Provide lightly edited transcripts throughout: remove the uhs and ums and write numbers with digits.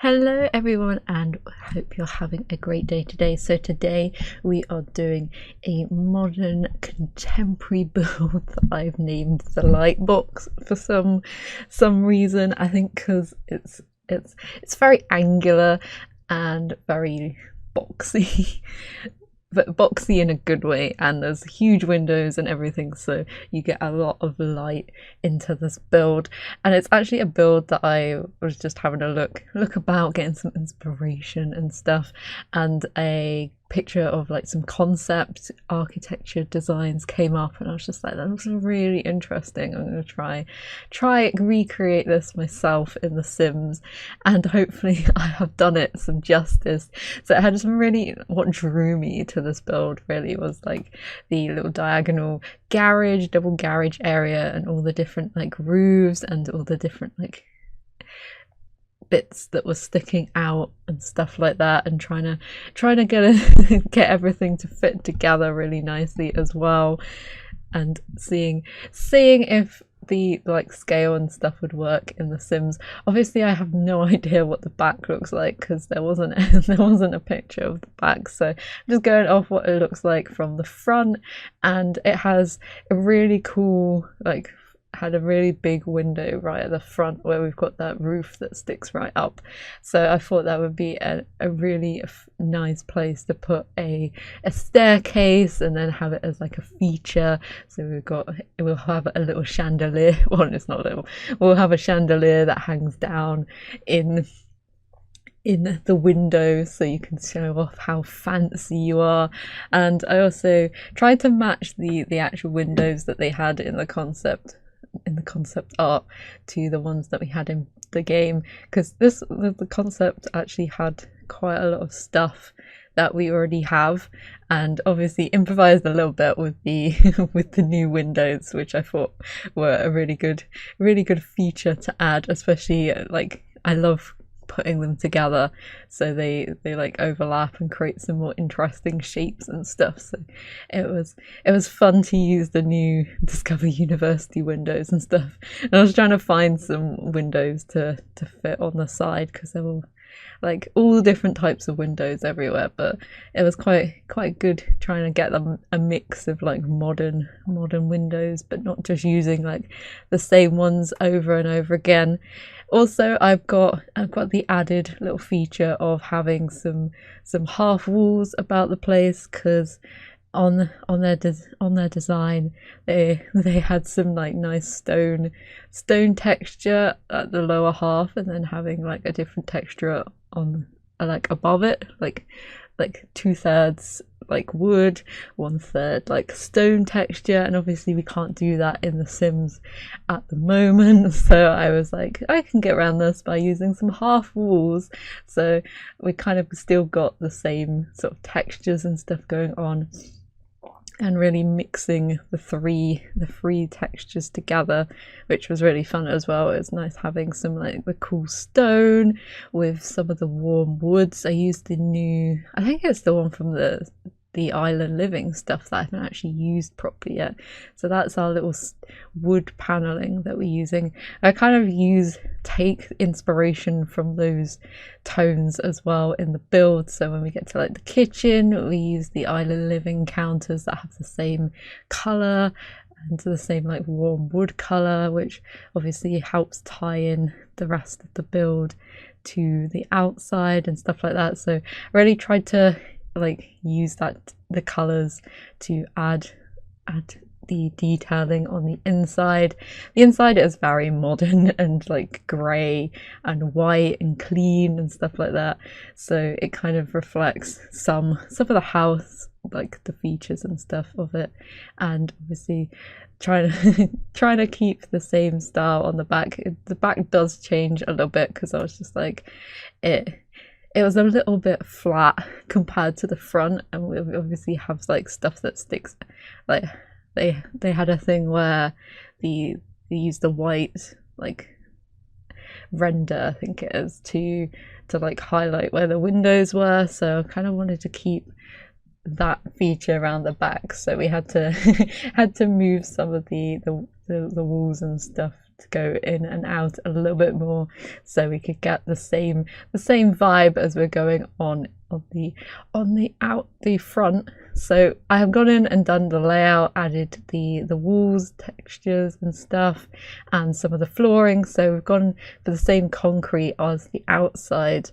Hello everyone, and hope you're having a great day today. So today we are doing a modern contemporary build that I've named the light box for some reason. I think because it's very angular and very boxy. But boxy in a good way, and there's huge windows and everything, so you get a lot of light into this build. And it's actually a build that I was just having a look about, getting some inspiration and stuff, and a picture of like some concept architecture designs came up, and I was just like, that looks really interesting. I'm going to try recreate this myself in The Sims, and hopefully I have done it some justice. So it had some really, what drew me to this build really was like the little diagonal garage, double garage area, and all the different like roofs and all the different like bits that were sticking out and stuff like that, and trying to get everything to fit together really nicely as well, and seeing if the like scale and stuff would work in The Sims. Obviously I have no idea what the back looks like because there wasn't a picture of the back, so I'm just going off what it looks like from the front. And it has a really cool, like, had a really big window right at the front where we've got that roof that sticks right up. So I thought that would be a really nice place to put a staircase, and then have it as like a feature. So we'll have a little chandelier. Well, it's not little. We'll have a chandelier that hangs down in the window, so you can show off how fancy you are. And I also tried to match the actual windows that they had in the concept art to the ones that we had in the game, because the concept actually had quite a lot of stuff that we already have, and obviously improvised a little bit with the with the new windows, which I thought were a really good feature to add. Especially like, I love putting them together so they like overlap and create some more interesting shapes and stuff. So it was fun to use the new Discover University windows and stuff. And I was trying to find some windows to fit on the side, because there were like all different types of windows everywhere, but it was quite good trying to get them a mix of like modern windows, but not just using like the same ones over and over again. Also, I've got the added little feature of having some half walls about the place, because on their design they had some like nice stone texture at the lower half, and then having like a different texture on like above it, like 2/3 like wood, 1/3 like stone texture. And obviously we can't do that in The Sims at the moment, so I was like, I can get around this by using some half walls. So we kind of still got the same sort of textures and stuff going on, and really mixing the three textures together, which was really fun as well. It was nice having some like the cool stone with some of the warm woods. I used the new, I think it's the one from the island living stuff that I haven't actually used properly yet. So that's our little wood paneling that we're using. I kind of take inspiration from those tones as well in the build. So when we get to like the kitchen, we use the island living counters that have the same color and the same like warm wood color, which obviously helps tie in the rest of the build to the outside and stuff like that. So I really tried to like use the colors to add the detailing on the inside. The inside is very modern and like grey and white and clean and stuff like that, so it kind of reflects some of the house, like the features and stuff of it. And obviously trying to keep the same style on the back. The back does change a little bit, because I was just like, it was a little bit flat compared to the front, and we obviously have like stuff that sticks. Like they had a thing where they used the white like render, I think it is, to like highlight where the windows were. So I kind of wanted to keep that feature around the back, so we had to had to move some of the walls and stuff to go in and out a little bit more, so we could get the same vibe as we're going on the front. So I have gone in and done the layout, added the walls, textures and stuff, and some of the flooring. So we've gone for the same concrete as the outside,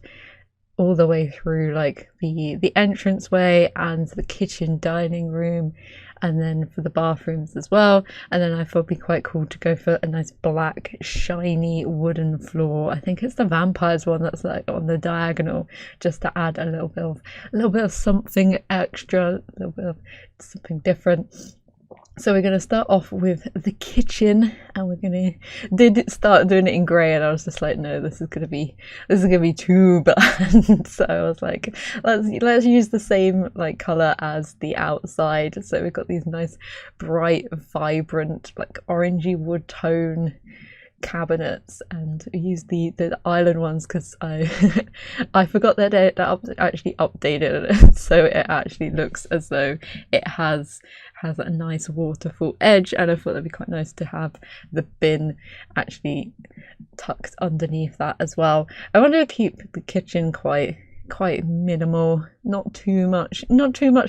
all the way through like the entranceway and the kitchen dining room, and then for the bathrooms as well. And then I thought it'd be quite cool to go for a nice black shiny wooden floor. I think it's the vampires one that's like on the diagonal, just to add a little bit of something extra, a little bit of something different. So we're going to start off with the kitchen, and we're going to start doing it in grey, and I was just like, no, this is going to be too bad. So I was like, let's use the same like colour as the outside. So we've got these nice bright vibrant like orangey wood tone cabinets, and use the island ones because I I forgot that it actually updated it, so it actually looks as though it has a nice waterfall edge, and I thought that'd be quite nice to have the bin actually tucked underneath that as well. I want to keep the kitchen quite minimal, not too much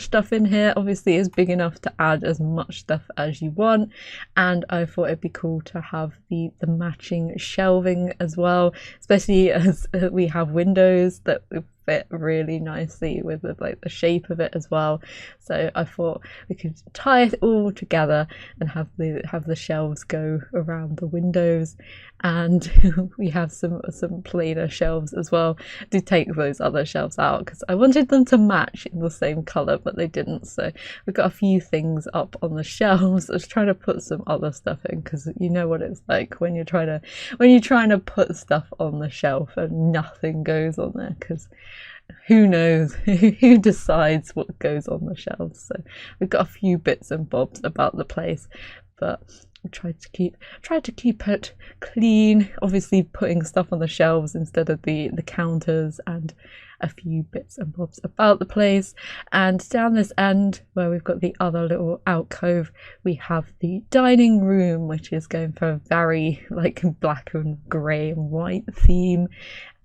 stuff in here. Obviously it's big enough to add as much stuff as you want, and I thought it'd be cool to have the matching shelving as well, especially as we have windows that fit really nicely with the shape of it as well. So I thought we could tie it all together and have the shelves go around the windows, and we have some plainer shelves as well. Do take those other shelves out because I wanted them to match in the same color, but they didn't. So we've got a few things up on the shelves. I was trying to put some other stuff in because you know what it's like when you're trying to put stuff on the shelf and nothing goes on there, because who knows who decides what goes on the shelves. So we've got a few bits and bobs about the place, but I tried to keep it clean, obviously putting stuff on the shelves instead of the counters, and a few bits and bobs about the place. And down this end where we've got the other little alcove, we have the dining room, which is going for a very like black and grey and white theme,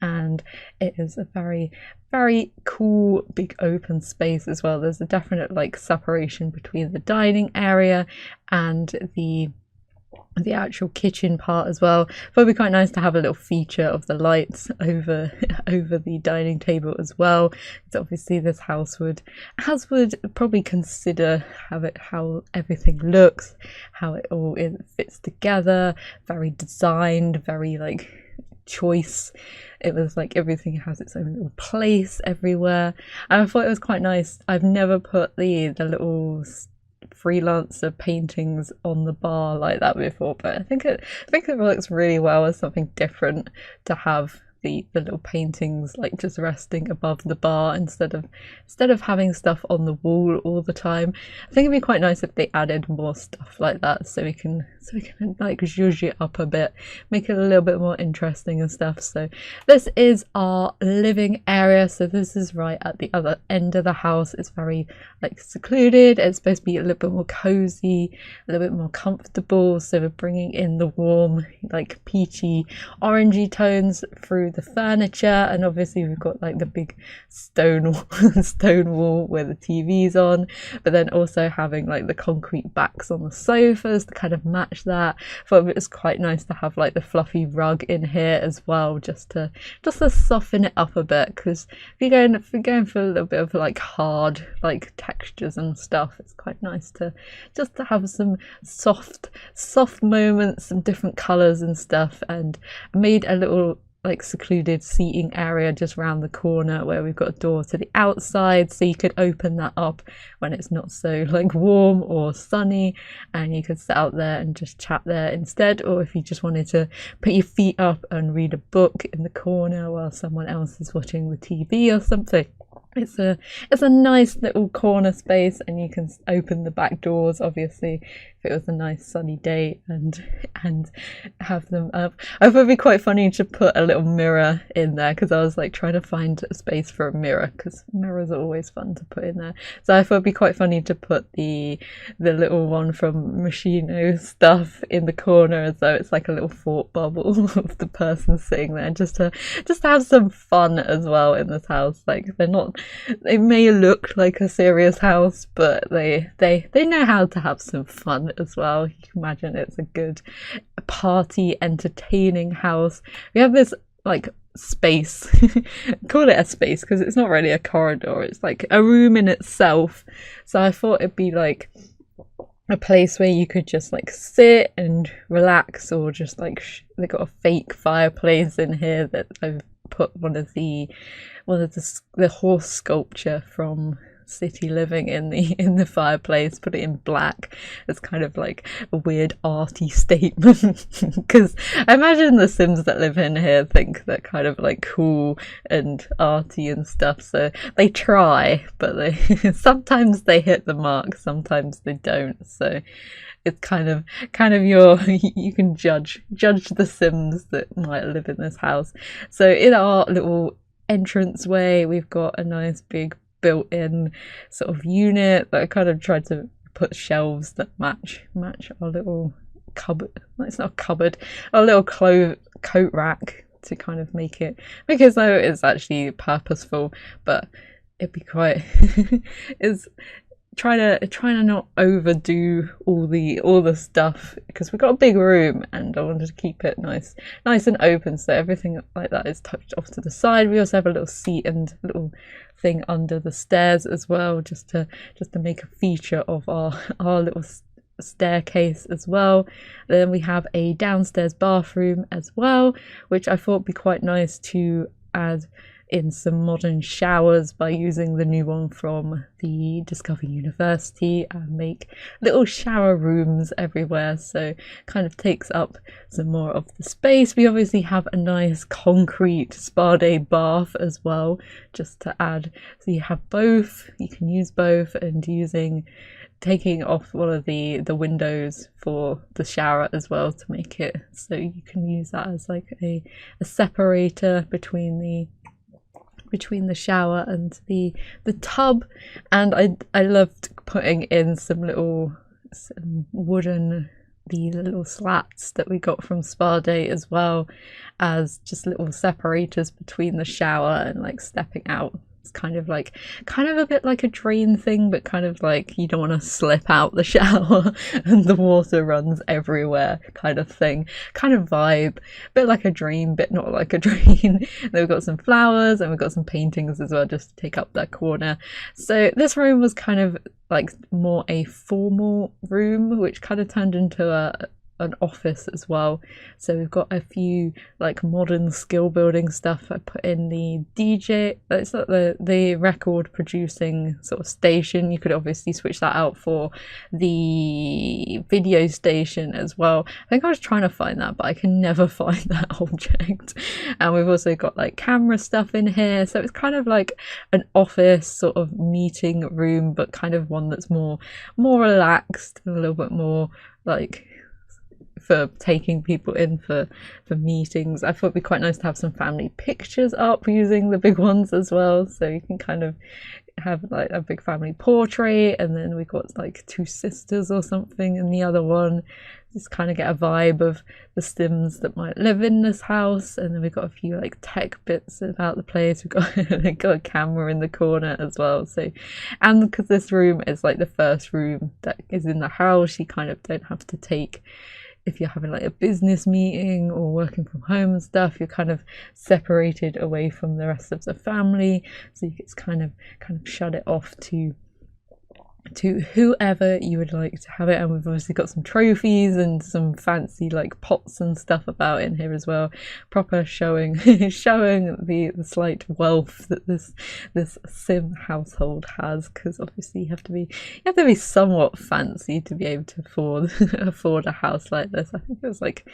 and it is a very cool big open space as well. There's a definite like separation between the dining area and the actual kitchen part as well. But it'd be quite nice to have a little feature of the lights over the dining table as well. So obviously this house would probably consider how everything looks, how it all fits together, very designed, very like choice. It was like everything has its own little place everywhere, and I thought it was quite nice. I've never put the little freelancer paintings on the bar like that before, but I think it works really well as something different to have the little paintings like just resting above the bar instead of having stuff on the wall all the time. I think it'd be quite nice if they added more stuff like that, so we can like zhuzh it up a bit, make it a little bit more interesting and stuff. So this is our living area. So this is right at the other end of the house. It's very like secluded. It's supposed to be a little bit more cozy, a little bit more comfortable. So we're bringing in the warm, like peachy, orangey tones through the furniture, and obviously we've got like the big stone wall where the TV's on, but then also having like the concrete backs on the sofas to kind of match that. But it's quite nice to have like the fluffy rug in here as well, just to soften it up a bit, because if you're going for a little bit of like hard like textures and stuff, it's quite nice to have some soft moments, some different colors and stuff. And I made a little like secluded seating area just round the corner where we've got a door to the outside, so you could open that up when it's not so like warm or sunny, and you could sit out there and just chat there instead. Or if you just wanted to put your feet up and read a book in the corner while someone else is watching the TV or something, it's a nice little corner space, and you can open the back doors, obviously, if it was a nice sunny day, and have them up. I thought it'd be quite funny to put a little mirror in there, because I was like trying to find a space for a mirror, because mirrors are always fun to put in there. So I thought it'd be quite funny to put the little one from Machino stuff in the corner, as though it's like a little thought bubble of the person sitting there, just to have some fun as well in this house. Like, they may look like a serious house, but they know how to have some fun as well. You can imagine it's a good party, entertaining house. We have this like space, call it a space because it's not really a corridor, it's like a room in itself. So I thought it'd be like a place where you could just like sit and relax, or just like they got a fake fireplace in here that I've put one of the horse sculpture from City Living in the fireplace, put it in black. It's kind of like a weird arty statement, because I imagine the Sims that live in here think they're kind of like cool and arty and stuff, so they try, but they sometimes they hit the mark, sometimes they don't. So it's kind of you can judge the Sims that might live in this house. So in our little entranceway, we've got a nice big built-in sort of unit that I kind of tried to put shelves that match our little cupboard. It's not a cupboard, a little coat rack, to kind of make it so it's actually purposeful, but it'd be quite is trying to not overdo all the stuff, because we've got a big room and I wanted to keep it nice and open, so everything like that is tucked off to the side. We also have a little seat and a little thing under the stairs as well, just to make a feature of our little staircase as well. Then we have a downstairs bathroom as well, which I thought would be quite nice to add in some modern showers by using the new one from the Discover University, and make little shower rooms everywhere, so kind of takes up some more of the space. We obviously have a nice concrete spa day bath as well, just to add, so you have both, you can use both, and taking off one of the windows for the shower as well, to make it so you can use that as like a separator between the shower and the tub. And I loved putting in some wooden, the little slats that we got from Spa Day, as well as just little separators between the shower and like stepping out. It's kind of a bit like a drain thing, but kind of like you don't want to slip out the shower and the water runs everywhere kind of thing, kind of vibe, a bit like a drain, bit not like a drain. Then we've got some flowers and we've got some paintings as well, just to take up that corner. So this room was kind of like more a formal room, which kind of turned into an office as well. So we've got a few like modern skill building stuff. I put in the DJ, it's not the record producing sort of station. You could obviously switch that out for the video station as well. I think I was trying to find that, but I can never find that object. And we've also got like camera stuff in here, so it's kind of like an office sort of meeting room, but kind of one that's more relaxed and a little bit more like for taking people in for meetings. I thought it'd be quite nice to have some family pictures up using the big ones as well, so you can kind of have like a big family portrait, and then we've got like two sisters or something in the other one. Just kind of get a vibe of the Sims that might live in this house. And then we've got a few like tech bits about the place. We've got a camera in the corner as well. So, and because this room is like the first room that is in the house, you kind of don't have to take, if you're having like a business meeting or working from home and stuff, you're kind of separated away from the rest of the family, so you can kind of shut it off to whoever you would like to have it. And we've obviously got some trophies and some fancy like pots and stuff about in here as well, proper showing the slight wealth that this Sim household has, because obviously you have to be somewhat fancy to be able to afford a house like this. I think it was like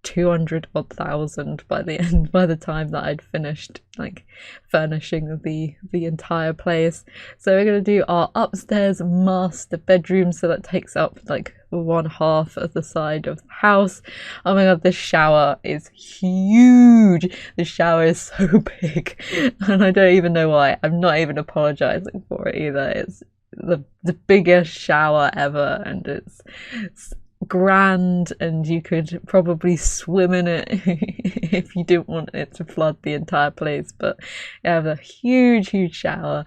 200 odd thousand by the time that I'd finished like furnishing the entire place. So we're gonna do our upstairs master bedroom, so that takes up like 1/2 of the side of the house. Oh my god, this shower is huge. The shower is so big, and I don't even know why. I'm not even apologizing for it either. It's the biggest shower ever, and it's grand, and you could probably swim in it if you didn't want it to flood the entire place. But you have a huge shower.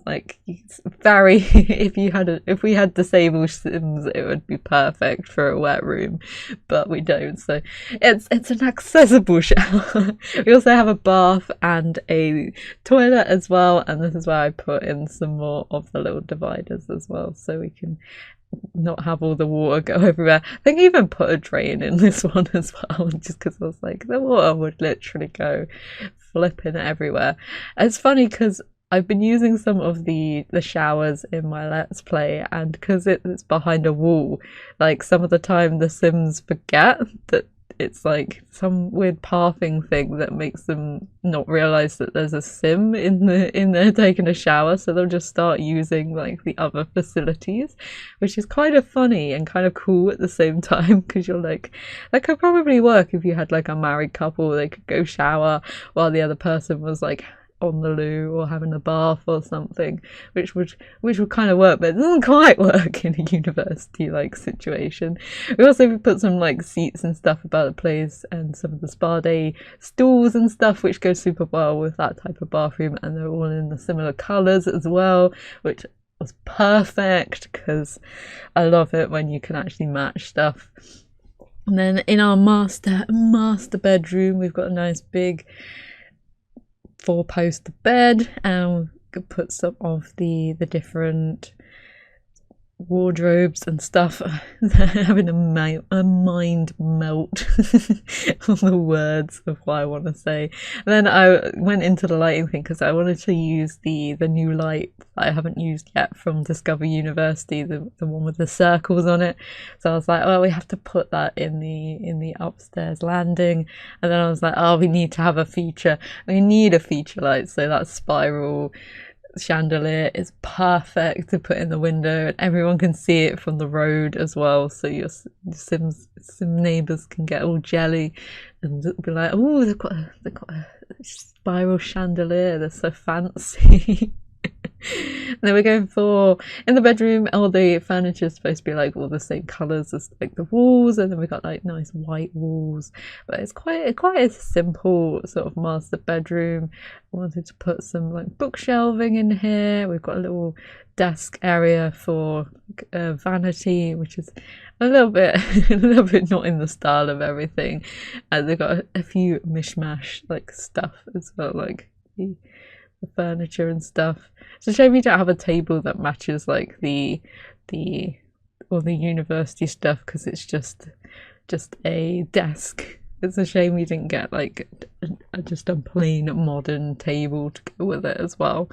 Like, it's very if we had disabled Sims, it would be perfect for a wet room, but we don't, so it's an accessible shower. We also have a bath and a toilet as well, and this is where I put in some more of the little dividers as well, so we can not have all the water go everywhere. I think I even put a drain in this one as well, just because I was like, the water would literally go flipping everywhere. It's funny because I've been using some of the showers in my Let's Play, and because it's behind a wall, like some of the time the Sims forget that it's like some weird pathing thing that makes them not realise that there's a Sim in there taking a shower, so they'll just start using like the other facilities, which is kind of funny and kind of cool at the same time, because you're like, that could probably work if you had like a married couple. They could go shower while the other person was like on the loo or having a bath or something, which would kind of work, but it doesn't quite work in a university like situation. We also put some like seats and stuff about the place, and some of the spa day stools and stuff, which go super well with that type of bathroom, and they're all in the similar colours as well, which was perfect because I love it when you can actually match stuff. And then in our master bedroom, we've got a nice big 4-poster bed, and we could put some of the different wardrobes and stuff. Having a mind melt on the words of what I want to say. And then I went into the lighting thing because I wanted to use the new light that I haven't used yet from Discover University, the one with the circles on it. So I was like, well, we have to put that in the upstairs landing. And then I was like, oh, we need to have a feature. We need a feature light, so that spiral chandelier is perfect to put in the window, and everyone can see it from the road as well, so your sim neighbours can get all jelly and be like, oh, they've got a spiral chandelier, they're so fancy. And then we're going for, in the bedroom, all the furniture is supposed to be like all the same colours as like the walls, and then we've got like nice white walls, but it's quite a simple sort of master bedroom. I wanted to put some like bookshelving in here. We've got a little desk area for vanity, which is a little bit not in the style of everything, and they've got a few mishmash like stuff as well, like the furniture and stuff. It's a shame we don't have a table that matches like the university stuff, because it's just a desk. It's a shame we didn't get like just a plain modern table to go with it as well,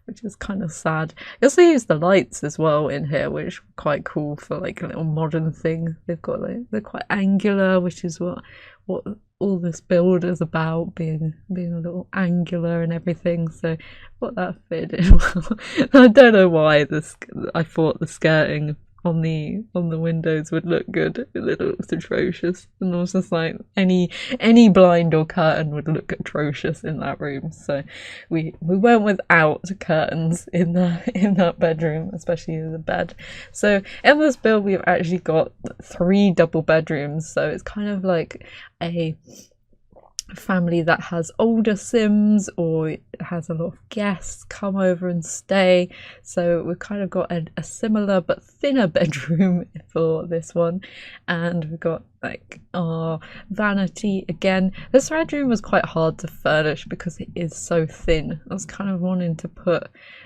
which is kind of sad. I also use the lights as well in here, which are quite cool for like a little modern thing. They've got like, they're quite angular, which is what all this build is about, being a little angular and everything, so what that fit in well. I don't know why I thought the skirting on the windows would look good. It looks atrocious, and I was just like, any blind or curtain would look atrocious in that room, so we went without curtains in that bedroom, especially in the bed. So in this build we've actually got 3 double bedrooms, so it's kind of like a family that has older Sims or has a lot of guests come over and stay, so we've kind of got a similar but thinner bedroom for this one. And we've got like our vanity again. This bedroom was quite hard to furnish because it is so thin. I was kind of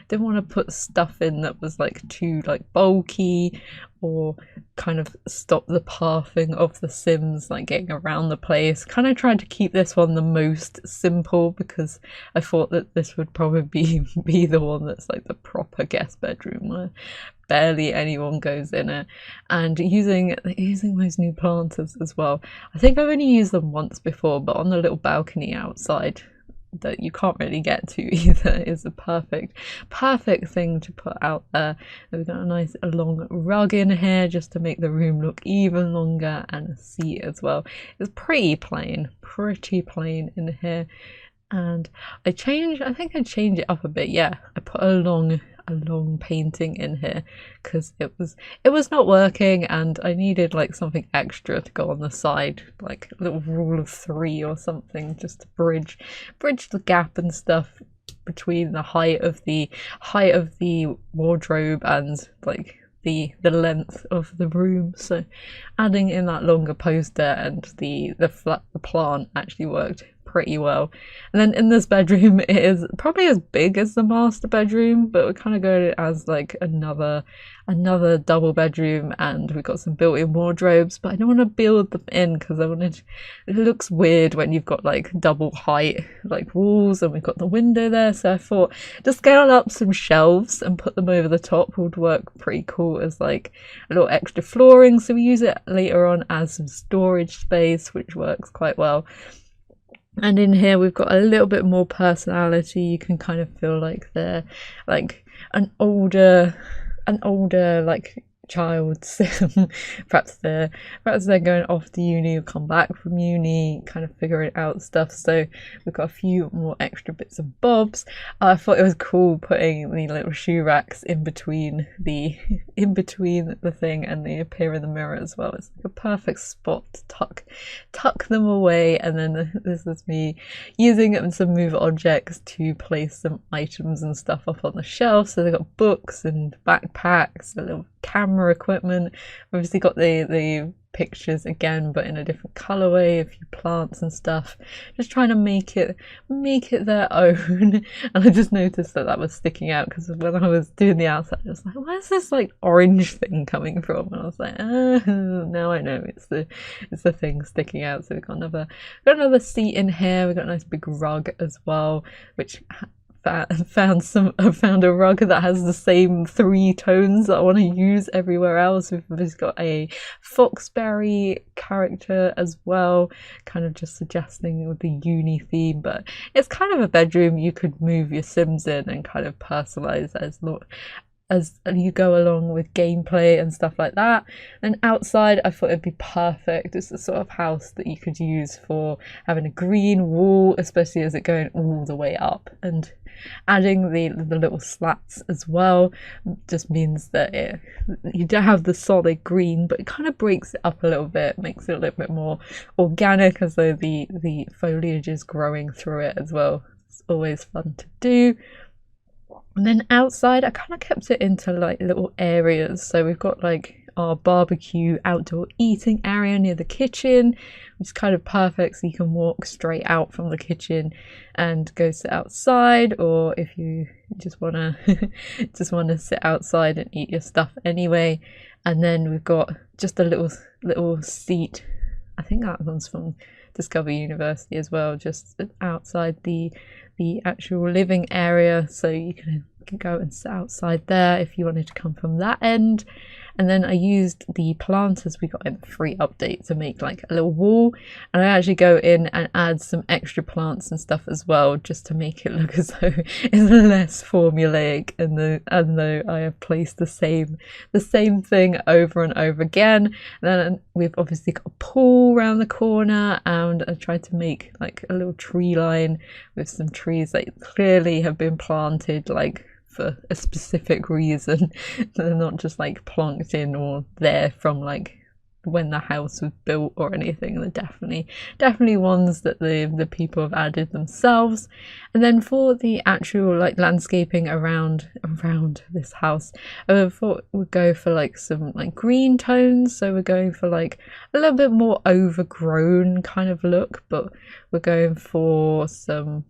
didn't want to put stuff in that was like too like bulky or kind of stop the pathing of the Sims like getting around the place. Kind of tried to keep this one the most simple because I thought that this would probably be the one that's like the proper guest bedroom, where barely anyone goes in it. And using those new planters as well. I think I've only used them once before, but on the little balcony outside that you can't really get to either is a perfect thing to put out there. And we've got a nice long rug in here just to make the room look even longer, and a seat as well. It's pretty plain in here. And I think I changed it up a bit. Yeah, I put a long painting in here because it was not working, and I needed like something extra to go on the side, like a little rule of 3 or something, just to bridge the gap and stuff between the height of the wardrobe and like the length of the room. So adding in that longer poster and the plant actually worked pretty well. And then in this bedroom, it is probably as big as the master bedroom, but we're kind of going as like another double bedroom, and we've got some built-in wardrobes, but I don't want to build them in because it looks weird when you've got like double height like walls, and we've got the window there. So I thought to scale up some shelves and put them over the top would work pretty cool as like a little extra flooring, so we use it later on as some storage space, which works quite well. And in here we've got a little bit more personality. You can kind of feel like they're like an older like child. perhaps they're going off to uni or come back from uni, kind of figuring out stuff. So we've got a few more extra bits and bobs. I thought it was cool putting the little shoe racks in between the thing, and they appear in the mirror as well. It's like a perfect spot to tuck them away. And then this is me using some move objects to place some items and stuff up on the shelf. So they've got books and backpacks, a little camera equipment. Obviously got the pictures again, but in a different colorway, a few plants and stuff, just trying to make it their own. And I just noticed that was sticking out because when I was doing the outside, I was like, where's this like orange thing coming from? And I was like, now I know it's the thing sticking out. So we've got another seat in here. We've got a nice big rug as well, which I found a rug that has the same 3 tones that I want to use everywhere else. We've got a foxberry character as well, kind of just suggesting with the uni theme, but it's kind of a bedroom you could move your Sims in and kind of personalize as you go along with gameplay and stuff like that. And outside, I thought it'd be perfect. It's the sort of house that you could use for having a green wall, especially as it going all the way up, and adding the little slats as well just means that you don't have the solid green, but it kind of breaks it up a little bit, makes it a little bit more organic, as though the foliage is growing through it as well. It's always fun to do. And then outside, I kind of kept it into like little areas. So we've got like our barbecue outdoor eating area near the kitchen, which is kind of perfect, so you can walk straight out from the kitchen and go sit outside, or if you just want to sit outside and eat your stuff anyway. And then we've got just a little seat, I think that one's from Discover University as well, just outside the actual living area, so you can go and sit outside there if you wanted to come from that end. And then I used the planters we got in the free update to make like a little wall, and I actually go in and add some extra plants and stuff as well, just to make it look as though it's less formulaic, and though I have placed the same thing over and over again. And then we've obviously got a pool around the corner, and I tried to make like a little tree line with some trees that clearly have been planted like for a specific reason. They're not just like plonked in or there from like when the house was built or anything. They're definitely ones that the people have added themselves. And then for the actual like landscaping around this house, I thought we'd go for like some like green tones. So we're going for like a little bit more overgrown kind of look, but we're going for some,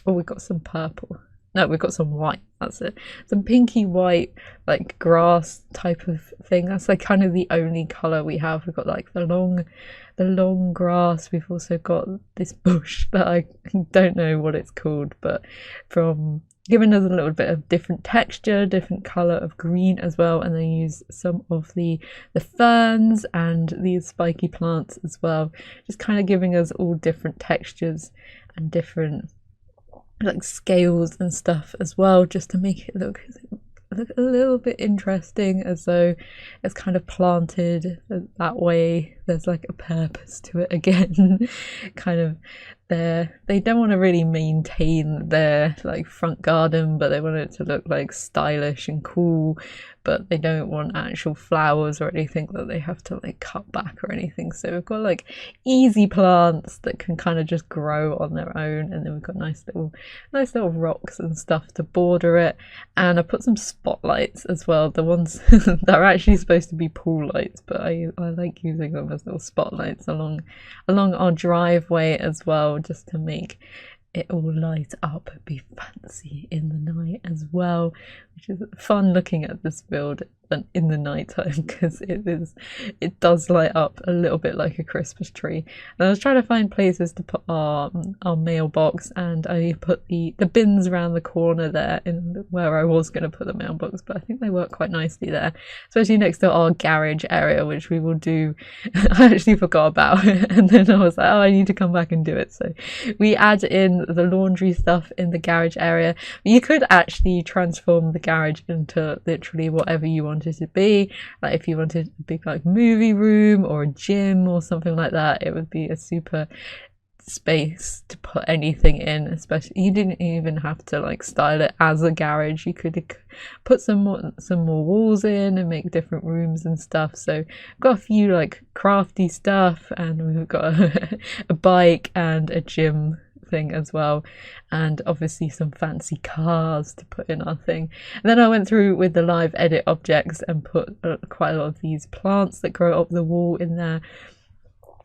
we've got some purple. No, we've got some white, that's it. Some pinky white, like grass type of thing. That's like kind of the only colour we have. We've got like the long grass. We've also got this bush that I don't know what it's called, but from giving us a little bit of different texture, different color of green as well. And then use some of the ferns and these spiky plants as well, just kind of giving us all different textures and different like scales and stuff as well, just to make it look a little bit interesting, as though it's kind of planted that way. There's like a purpose to it again. Kind of they don't want to really maintain their like front garden, but they want it to look like stylish and cool, but they don't want actual flowers or anything that they have to like cut back or anything. So we've got like easy plants that can kind of just grow on their own, and then we've got nice little rocks and stuff to border it. And I put some spotlights as well, the ones that are actually supposed to be pool lights, but I like using them as little spotlights along our driveway as well, just to make it all light up and be fancy in the night as well, which is fun looking at this build in the night time, because it does light up a little bit like a Christmas tree. And I was trying to find places to put our mailbox, and I put the bins around the corner there in where I was going to put the mailbox, but I think they work quite nicely there, especially next to our garage area, which we will do. I actually forgot about it, and then I was like, oh, I need to come back and do it. So we add in the laundry stuff in the garage area. You could actually transform the garage into literally whatever you wanted to be. Like if you wanted a big like movie room or a gym or something like that, it would be a super space to put anything in. Especially, you didn't even have to like style it as a garage. You could put some more walls in and make different rooms and stuff. So I've got a few like crafty stuff, and we've got a bike and a gym thing as well, and obviously some fancy cars to put in our thing. And then I went through with the live edit objects and put quite a lot of these plants that grow up the wall in there.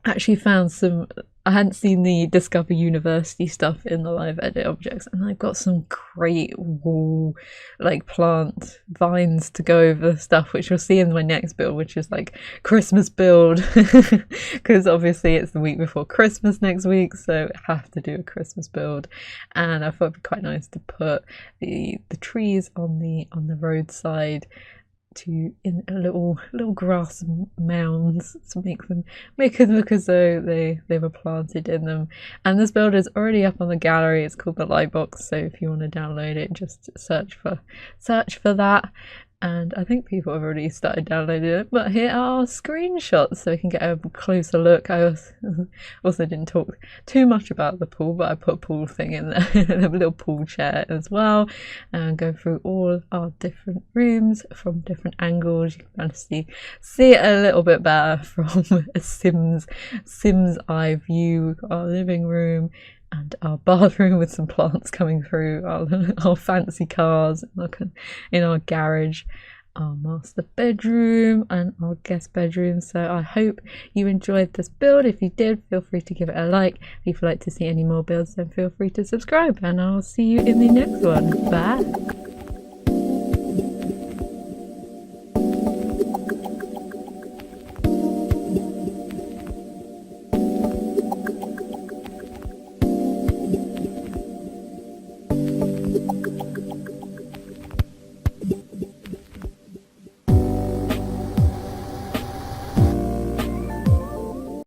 Actually found some, I hadn't seen the Discover University stuff in the live edit objects, and I've got some great wall like plant vines to go over stuff, which you'll see in my next build, which is like Christmas build, because obviously it's the week before Christmas next week, so I have to do a Christmas build. And I thought it'd be quite nice to put the trees on the roadside in a little grass mounds to make them look as though they were planted in them. And this build is already up on the gallery. It's called the Lightbox, so if you want to download it, just search for that. And I think people have already started downloading it, but here are screenshots so we can get a closer look. I also didn't talk too much about the pool, but I put a pool thing in there, a little pool chair as well, and go through all our different rooms from different angles. You can kind of see it a little bit better from a Sims eye view. We've got our living room and our bathroom with some plants coming through, our fancy cars in our garage, our master bedroom and our guest bedroom. So I hope you enjoyed this build. If you did, feel free to give it a like. If you'd like to see any more builds, then feel free to subscribe, and I'll see you in the next one. Bye.